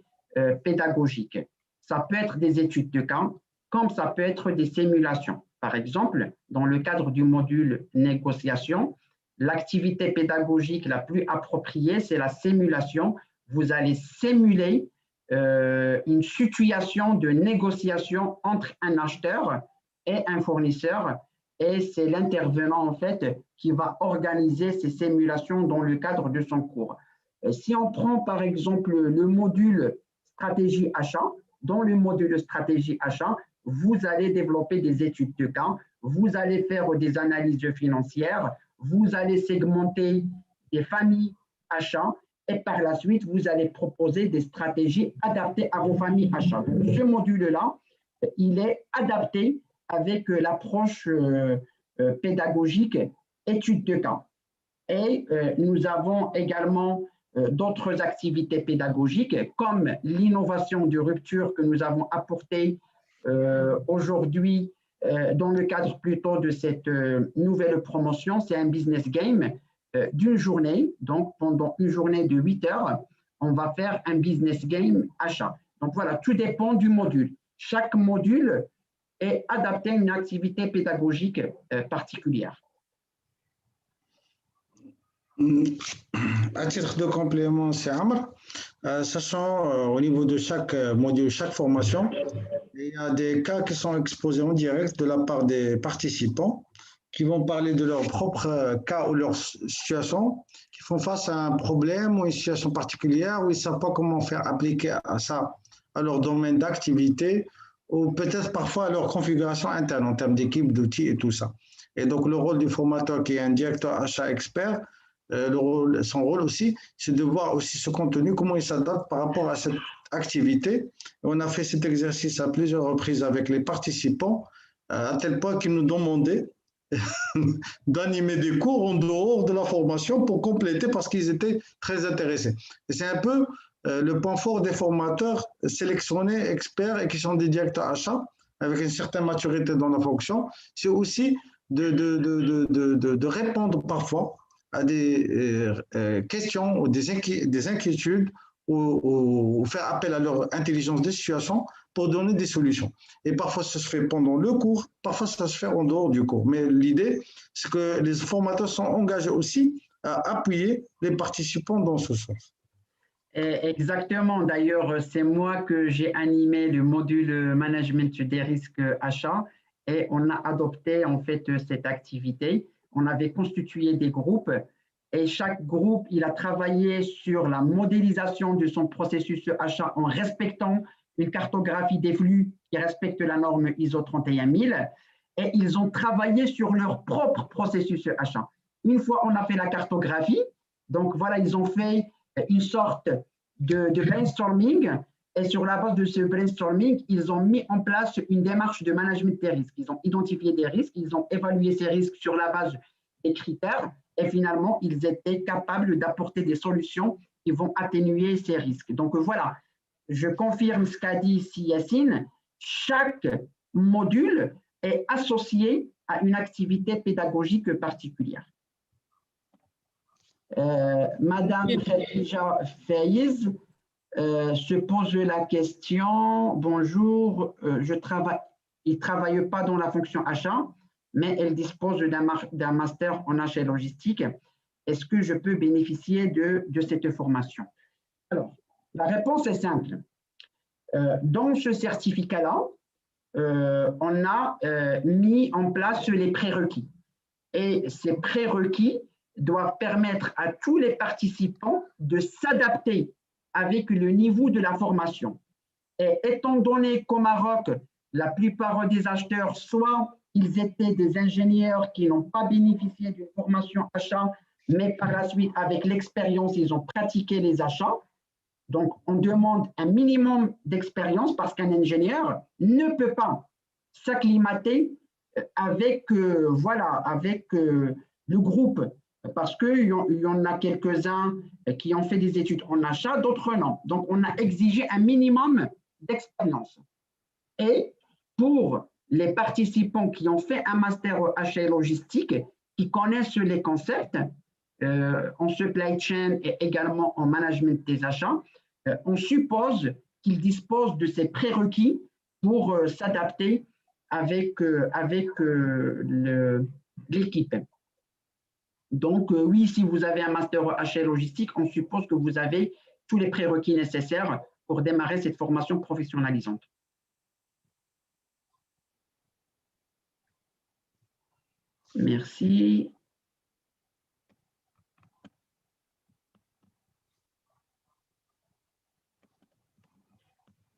pédagogiques. Ça peut être des études de cas, comme ça peut être des simulations. Par exemple, dans le cadre du module négociation, l'activité pédagogique la plus appropriée, c'est la simulation. Vous allez simuler une situation de négociation entre un acheteur et un fournisseur, et c'est l'intervenant en fait qui va organiser ces simulations dans le cadre de son cours. Si on prend par exemple le module stratégie achat, dans le module stratégie achat, vous allez développer des études de cas, vous allez faire des analyses financières, vous allez segmenter des familles achats et par la suite, vous allez proposer des stratégies adaptées à vos familles achats. Donc, ce module-là, il est adapté avec l'approche pédagogique études de cas. Et nous avons également d'autres activités pédagogiques comme l'innovation de rupture que nous avons apportée aujourd'hui dans le cadre plutôt de cette nouvelle promotion. C'est un business game d'une journée. Donc, pendant une journée de 8 heures, on va faire un business game achat. Donc, voilà, tout dépend du module. Chaque module est adapté à une activité pédagogique particulière. À titre de complément, c'est Amr. Sachant au niveau de chaque module, chaque formation, il y a des cas qui sont exposés en direct de la part des participants qui vont parler de leur propre cas ou leur situation, qui font face à un problème ou une situation particulière où ils ne savent pas comment faire appliquer à ça, à leur domaine d'activité ou peut-être parfois à leur configuration interne en termes d'équipe, d'outils et tout ça. Et donc, le rôle du formateur qui est un directeur achat expert, son rôle aussi, c'est de voir aussi ce contenu, comment il s'adapte par rapport à cette activité. On a fait cet exercice à plusieurs reprises avec les participants, à tel point qu'ils nous demandaient d'animer des cours en dehors de la formation pour compléter parce qu'ils étaient très intéressés. Et c'est un peu le point fort des formateurs sélectionnés, experts et qui sont des directeurs achats avec une certaine maturité dans la fonction. C'est aussi de répondre parfois à des questions ou des inquiétudes ou faire appel à leur intelligence de situation pour donner des solutions. Et parfois, ça se fait pendant le cours, parfois, ça se fait en dehors du cours. Mais l'idée, c'est que les formateurs sont engagés aussi à appuyer les participants dans ce sens. Exactement. D'ailleurs, c'est moi que j'ai animé le module management des risques achats et on a adopté en fait cette activité. On avait constitué des groupes et chaque groupe, il a travaillé sur la modélisation de son processus achat en respectant une cartographie des flux qui respecte la norme ISO 31000 et ils ont travaillé sur leur propre processus achat. Une fois on a fait la cartographie, Donc voilà, ils ont fait une sorte de brainstorming et sur la base de ce brainstorming, ils ont mis en place une démarche de management des risques. Ils ont identifié des risques, ils ont évalué ces risques sur la base des critères et finalement, ils étaient capables d'apporter des solutions qui vont atténuer ces risques. Donc voilà, je confirme ce qu'a dit Yassine, chaque module est associé à une activité pédagogique particulière. Madame Khadija Faiz se pose la question, bonjour, il ne travaille pas dans la fonction achat, mais elle dispose d'un master en achat et logistique. Est-ce que je peux bénéficier de cette formation? Alors, la réponse est simple. Dans ce certificat-là, on a mis en place les prérequis. Et ces prérequis doivent permettre à tous les participants de s'adapter avec le niveau de la formation. Et étant donné qu'au Maroc, la plupart des acheteurs, soit ils étaient des ingénieurs qui n'ont pas bénéficié d'une formation achat, mais par la suite, avec l'expérience, ils ont pratiqué les achats. Donc, on demande un minimum d'expérience parce qu'un ingénieur ne peut pas s'acclimater avec, avec le groupe, parce qu'il y en a quelques-uns qui ont fait des études en achat, d'autres non. Donc, on a exigé un minimum d'expérience. Et pour les participants qui ont fait un master achat et logistique, qui connaissent les concepts en supply chain et également en management des achats, on suppose qu'ils disposent de ces prérequis pour s'adapter avec l'équipe. Donc, oui, si vous avez un master achat et logistique, on suppose que vous avez tous les prérequis nécessaires pour démarrer cette formation professionnalisante. Merci.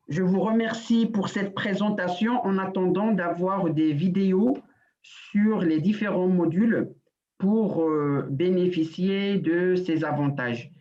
Je vous remercie pour cette présentation en attendant d'avoir des vidéos sur les différents modules pour bénéficier de ces avantages.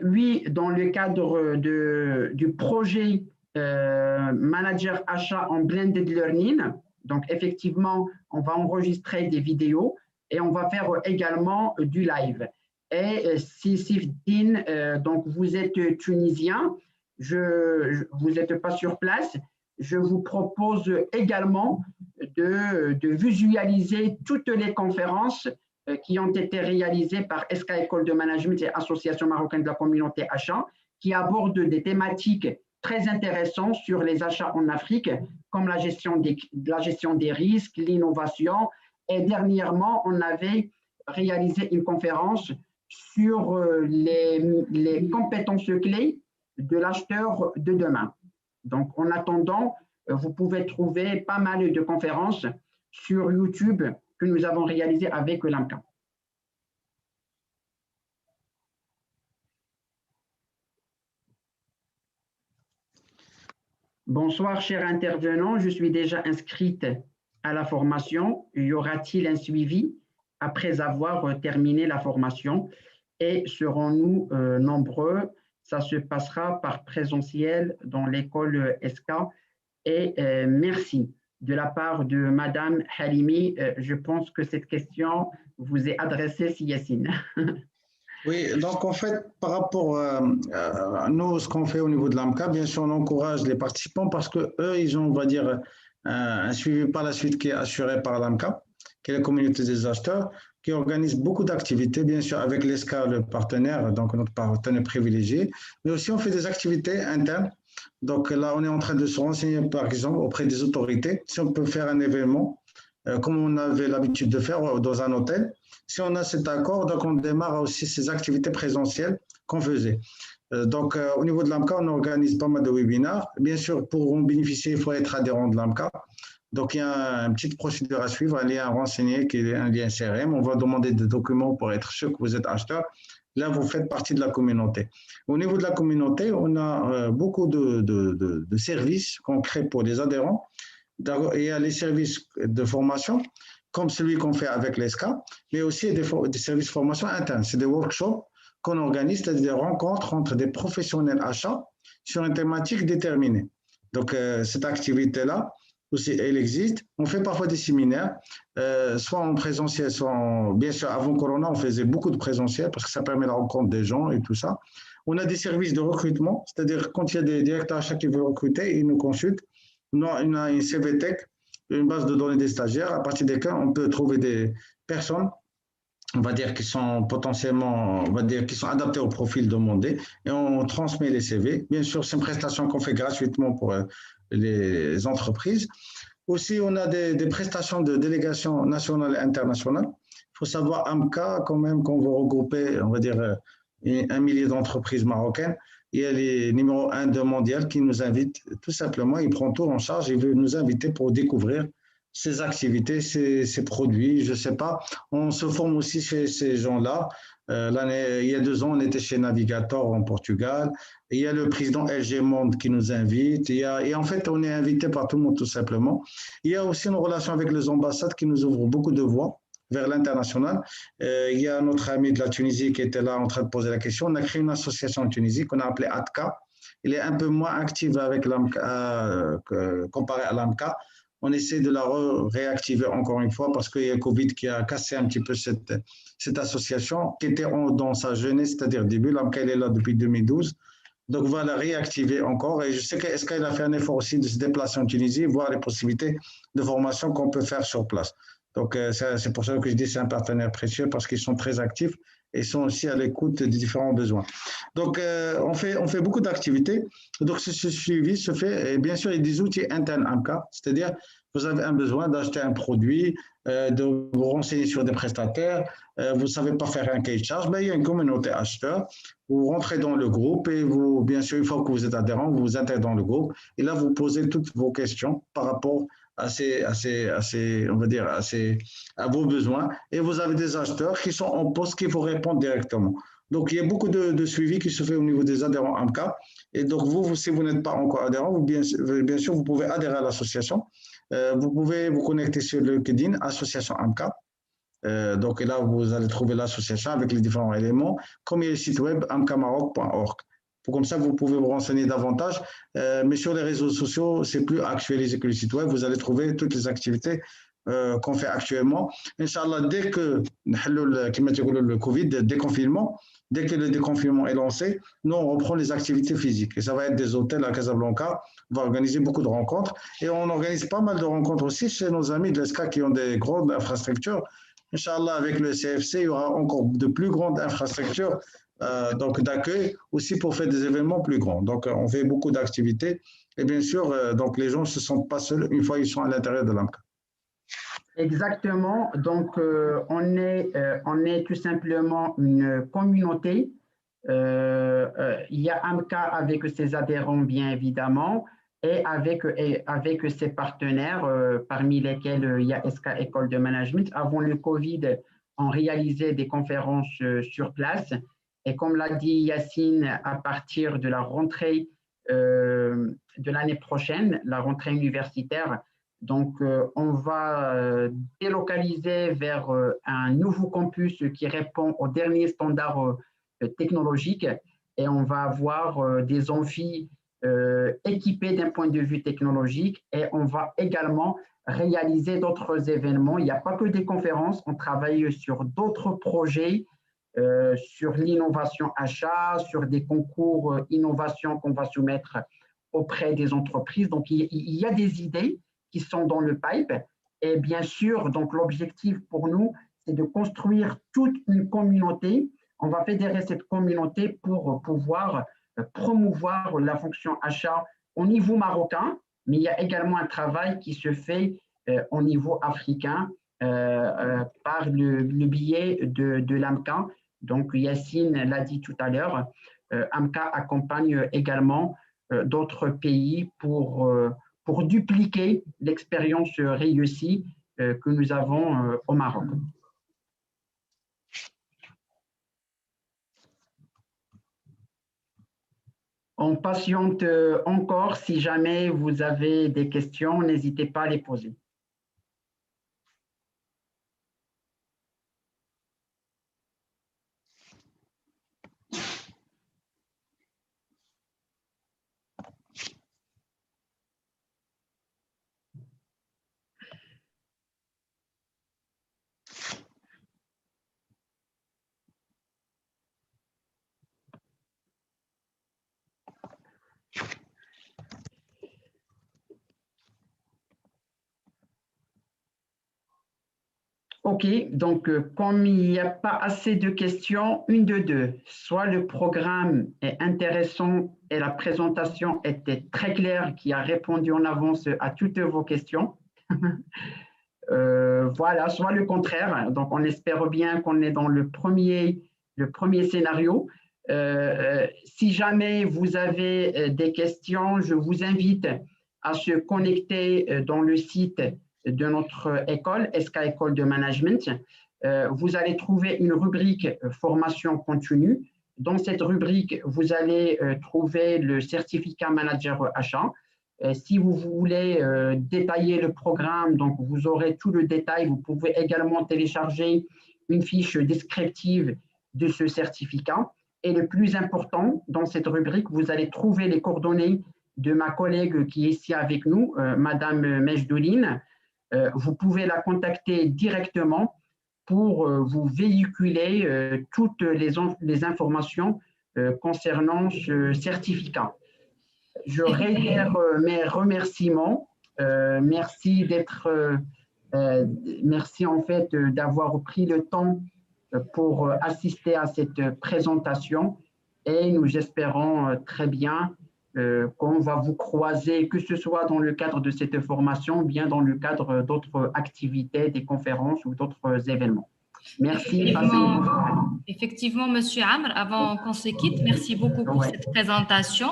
Oui, dans le cadre du projet Manager Achat en Blended Learning, donc effectivement, on va enregistrer des vidéos et on va faire également du live. Et si Sifdin, donc vous êtes tunisien, vous n'êtes pas sur place, je vous propose également de visualiser toutes les conférences qui ont été réalisées par ESCA École de Management et Association marocaine de la communauté achat, qui abordent des thématiques très intéressantes sur les achats en Afrique, comme la gestion des risques, l'innovation. Et dernièrement, on avait réalisé une conférence sur les compétences clés de l'acheteur de demain. Donc, en attendant, vous pouvez trouver pas mal de conférences sur YouTube que nous avons réalisées avec l'AMCA. Bonsoir, chers intervenants. Je suis déjà inscrite à la formation. Y aura-t-il un suivi après avoir terminé la formation? Et serons-nous nombreux? Ça se passera par présentiel dans l'école ESCA. Et merci. De la part de Madame Halimi, je pense que cette question vous est adressée, si Yassine. Oui, donc en fait, par rapport à nous, ce qu'on fait au niveau de l'AMCA, bien sûr, on encourage les participants parce qu'eux, ils ont, on va dire, un suivi par la suite qui est assuré par l'AMCA, qui est la communauté des acheteurs, qui organise beaucoup d'activités, bien sûr, avec l'ESCA, le partenaire, donc notre partenaire privilégié, mais aussi on fait des activités internes. Donc là, on est en train de se renseigner, par exemple, auprès des autorités, si on peut faire un événement, comme on avait l'habitude de faire dans un hôtel. Si on a cet accord, donc on démarre aussi ces activités présentielles qu'on faisait. Donc, au niveau de l'AMCA, on organise pas mal de webinaires. Bien sûr, pour en bénéficier, il faut être adhérent de l'AMCA. Donc, il y a une petite procédure à suivre, un lien à renseigner qui est un lien CRM. On va demander des documents pour être sûr que vous êtes acheteur. Là, vous faites partie de la communauté. Au niveau de la communauté, on a beaucoup de services qu'on crée pour les adhérents. Il y a les services de formation, comme celui qu'on fait avec l'ESCA, mais aussi des services de formation internes. C'est des workshops qu'on organise, c'est-à-dire des rencontres entre des professionnels achats sur une thématique déterminée. Donc, cette activité-là, aussi, elle existe. On fait parfois des séminaires, soit en présentiel, soit en… Bien sûr, avant Corona, on faisait beaucoup de présentiel parce que ça permet la rencontre des gens et tout ça. On a des services de recrutement, c'est-à-dire quand il y a des directeurs achats qui veulent recruter, ils nous consultent. On a une CVTech, une base de données des stagiaires, à partir desquelles on peut trouver des personnes, on va dire, qui sont potentiellement, on va dire, qui sont adaptées au profil demandé, et on transmet les CV. Bien sûr, c'est une prestation qu'on fait gratuitement pour les entreprises. Aussi, on a des prestations de délégation nationale et internationale. Il faut savoir, AMCA, quand même, qu'on veut regrouper, on va dire, 1 millier d'entreprises marocaines. Il y a les numéros 1 de mondial qui nous invitent, tout simplement, ils prennent tout en charge, ils veulent nous inviter pour découvrir ces activités, ces produits, je ne sais pas. On se forme aussi chez ces gens-là. Il y a 2 ans, on était chez Navigator en Portugal. Il y a le président LG Monde qui nous invite. Et en fait, on est invité par tout le monde, tout simplement. Il y a aussi une relation avec les ambassades qui nous ouvrent beaucoup de voies vers l'international. Il y a notre ami de la Tunisie qui était là en train de poser la question. On a créé une association en Tunisie qu'on a appelée ATCA. Elle est un peu moins active avec l'AMCA, comparée à l'AMCA. On essaie de la réactiver encore une fois parce qu'il y a le Covid qui a cassé un petit peu cette association qui était dans sa jeunesse, c'est-à-dire début. L'AMCA, elle est là depuis 2012. Donc, on va la réactiver encore. Et je sais qu'Esca a fait un effort aussi de se déplacer en Tunisie, voir les possibilités de formation qu'on peut faire sur place. Donc, c'est pour ça que je dis que c'est un partenaire précieux parce qu'ils sont très actifs et sont aussi à l'écoute des différents besoins. Donc, on fait beaucoup d'activités. Donc, ce suivi se fait, et bien sûr, il y a des outils internes AMCA, c'est-à-dire vous avez un besoin d'acheter un produit, de vous renseigner sur des prestataires, vous ne savez pas faire un cahier de charge, ben, il y a une communauté acheteur, vous rentrez dans le groupe et vous, bien sûr, une fois que vous êtes adhérent, vous vous intégrez dans le groupe et là, vous posez toutes vos questions par rapport on va dire, à vos besoins et vous avez des acheteurs qui sont en poste qui vous répondent directement. Donc, il y a beaucoup de suivi qui se fait au niveau des adhérents AMCA. Et donc, si vous n'êtes pas encore adhérent, bien sûr, vous pouvez adhérer à l'association. Vous pouvez vous connecter sur le LinkedIn, Association AMCA. Donc là, vous allez trouver l'association avec les différents éléments, comme il y a le site web amcamaroc.org. Comme ça, vous pouvez vous renseigner davantage. Mais sur les réseaux sociaux, c'est plus actualisé que le site web. Vous allez trouver toutes les activités qu'on fait actuellement. Inch'Allah, dès que le Covid, déconfinement, dès que le déconfinement est lancé, nous, on reprend les activités physiques. Et ça va être des hôtels à Casablanca. On va organiser beaucoup de rencontres. Et on organise pas mal de rencontres aussi chez nos amis de l'ESCA qui ont des grandes infrastructures. Inch'Allah, avec le CFC, il y aura encore de plus grandes infrastructures donc d'accueil aussi pour faire des événements plus grands. Donc, on fait beaucoup d'activités. Et bien sûr, donc les gens ne se sentent pas seuls une fois qu'ils sont à l'intérieur de l'AMCA. Exactement. Donc, on est tout simplement une communauté. Il y a AMCA avec ses adhérents, bien évidemment, et avec ses partenaires, parmi lesquels il y a ESCA École de Management. Avant le Covid, on réalisait des conférences sur place. Et comme l'a dit Yacine, à partir de la rentrée de l'année prochaine, la rentrée universitaire, donc, on va délocaliser vers un nouveau campus qui répond aux derniers standards technologiques et on va avoir des amphis équipés d'un point de vue technologique et on va également réaliser d'autres événements. Il n'y a pas que des conférences, on travaille sur d'autres projets, sur l'innovation achat, sur des concours innovation qu'on va soumettre auprès des entreprises. Donc, il y a des idées qui sont dans le pipe. Et bien sûr, donc l'objectif pour nous, c'est de construire toute une communauté. On va fédérer cette communauté pour pouvoir promouvoir la fonction achat au niveau marocain, mais il y a également un travail qui se fait au niveau africain par le biais de l'AMCA. Donc, Yacine l'a dit tout à l'heure, AMCA accompagne également d'autres pays pour dupliquer l'expérience réussie que nous avons au Maroc. On patiente encore. Si jamais vous avez des questions, n'hésitez pas à les poser. OK, donc comme il n'y a pas assez de questions, une de deux. Soit le programme est intéressant et la présentation était très claire, qui a répondu en avance à toutes vos questions. Voilà, soit le contraire. Donc on espère bien qu'on est dans le premier scénario. Si jamais vous avez des questions, je vous invite à se connecter dans le site de notre école, SK École de Management. Vous allez trouver une rubrique formation continue. Dans cette rubrique, vous allez trouver le certificat manager achat. Si vous voulez détailler le programme, donc vous aurez tout le détail. Vous pouvez également télécharger une fiche descriptive de ce certificat. Et le plus important, dans cette rubrique, vous allez trouver les coordonnées de ma collègue qui est ici avec nous, Madame Mejdouline. Vous pouvez la contacter directement pour vous véhiculer toutes les informations concernant ce certificat. Je réitère mes remerciements. Merci merci en fait d'avoir pris le temps pour assister à cette présentation et nous espérons très bien qu'on va vous croiser, que ce soit dans le cadre de cette formation, bien dans le cadre d'autres activités, des conférences ou d'autres événements. Merci. Effectivement, Monsieur Amr, avant qu'on se quitte, merci beaucoup pour cette présentation.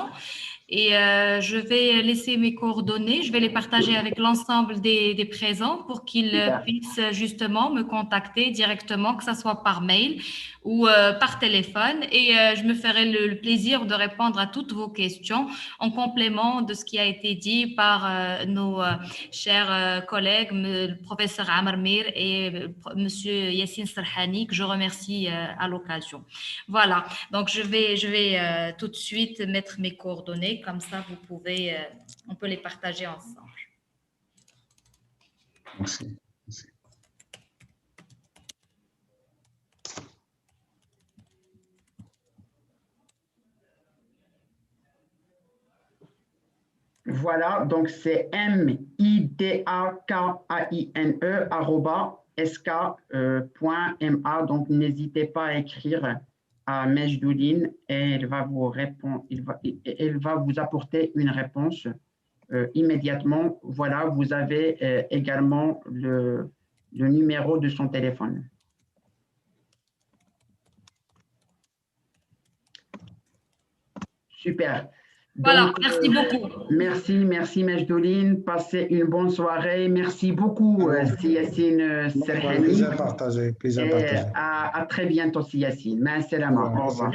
Et je vais laisser mes coordonnées, je vais les partager avec l'ensemble des présents pour qu'ils puissent justement me contacter directement, que ce soit par mail ou par téléphone. Et je me ferai le plaisir de répondre à toutes vos questions en complément de ce qui a été dit par nos chers collègues, le professeur Amr Mir et Monsieur Yassine Serhani, que je remercie à l'occasion. Voilà, donc je vais tout de suite mettre mes coordonnées. Comme ça, vous pouvez, on peut les partager ensemble. Merci. Merci. Voilà, donc c'est midakaine@sk.ma. Donc n'hésitez pas à écrire à Mejdouline et elle va vous répondre, elle va vous apporter une réponse immédiatement. Voilà, vous avez également le numéro de son téléphone. Super. Voilà, donc, merci beaucoup. Merci Mejdouline. Passez une bonne soirée. Merci beaucoup, Yassine Serhani. Plaisir partagé. À très bientôt, Yassine. Au revoir.